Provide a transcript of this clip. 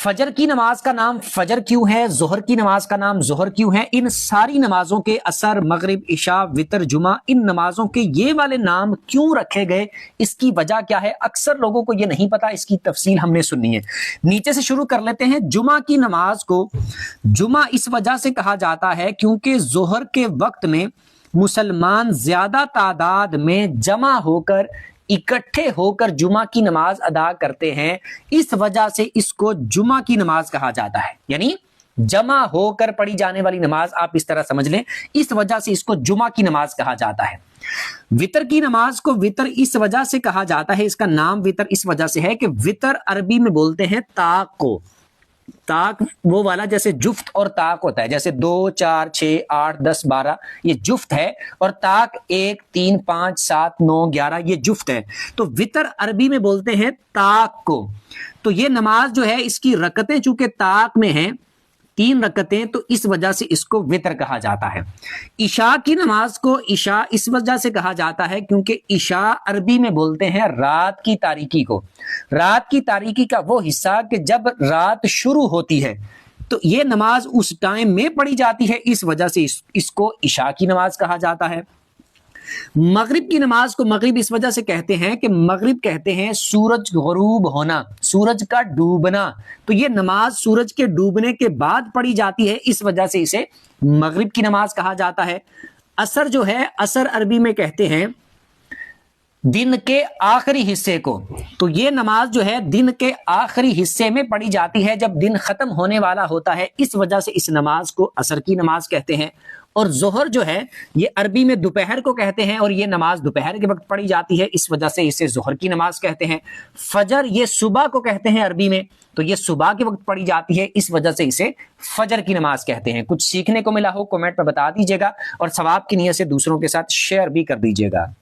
फजर की नमाज का नाम फजर क्यों है, जोहर की नमाज का नाम जोहर क्यों है, इन सारी नमाजों के असर, मगरिब, इशा, वितर, जुमा, इन नमाजों के ये वाले नाम क्यों रखे गए, इसकी वजह क्या है, अक्सर लोगों को ये नहीं पता, इसकी तफसील हमने सुननी है। नीचे से शुरू कर लेते हैं। जुमा की नमाज को जुमा इस वजह से कहा जाता है क्योंकि जोहर के वक्त में मुसलमान ज्यादा तादाद में जमा होकर, इकट्ठे होकर जुमा की नमाज अदा करते हैं, इस वजह से इसको जुमा की नमाज कहा जाता है। यानी जमा होकर पढ़ी जाने वाली नमाज, आप इस तरह समझ लें, इस वजह से इसको जुमा की नमाज कहा जाता है। वितर की नमाज को वितर इस वजह से कहा जाता है, इसका नाम वितर इस वजह से है कि वितर अरबी में बोलते हैं ताक को। ताक वो वाला जैसे जुफ्त और ताक होता है, जैसे 2, 4, 6, 8, 10, 12 ये जुफ्त है, और ताक 1, 3, 5, 7, 9, 11 ये जुफ्त है। तो वितर अरबी में बोलते हैं ताक को। तो ये नमाज जो है, इसकी रकतें चूंकि ताक में हैं, 3 रकतें, तो इस वजह से इसको वितर कहा जाता है। इशा की नमाज को इशा इस वजह से कहा जाता है क्योंकि इशा अरबी में बोलते हैं रात की तारीकी को। रात की तारीकी का वो हिस्सा कि जब रात शुरू होती है, तो ये नमाज उस टाइम में पढ़ी जाती है, इस वजह से इसको इशा की नमाज कहा जाता है। मगरिब की नमाज को मगरिब इस वजह से कहते हैं कि मगरिब कहते हैं सूरज गरूब होना, सूरज का डूबना। तो ये नमाज सूरज के डूबने के बाद पढ़ी जाती है, इस वजह से इसे मगरिब की नमाज कहा जाता है। असर जो है, असर अरबी में कहते हैं दिन के आखिरी हिस्से को। तो ये नमाज जो है दिन के आखिरी हिस्से में पढ़ी जाती है, जब दिन खत्म होने वाला होता है, इस वजह से इस नमाज को असर की नमाज कहते हैं। और जोहर जो है, ये अरबी में दोपहर को कहते हैं, और ये नमाज दोपहर के वक्त पढ़ी जाती है, इस वजह से इसे जोहर की नमाज कहते हैं। फजर ये सुबह को कहते हैं अरबी में, तो ये सुबह के वक्त पढ़ी जाती है, इस वजह से इसे फजर की नमाज कहते हैं। कुछ सीखने को मिला हो कमेंट में बता दीजिएगा, और सवाब की नियत से दूसरों के साथ शेयर भी कर दीजिएगा।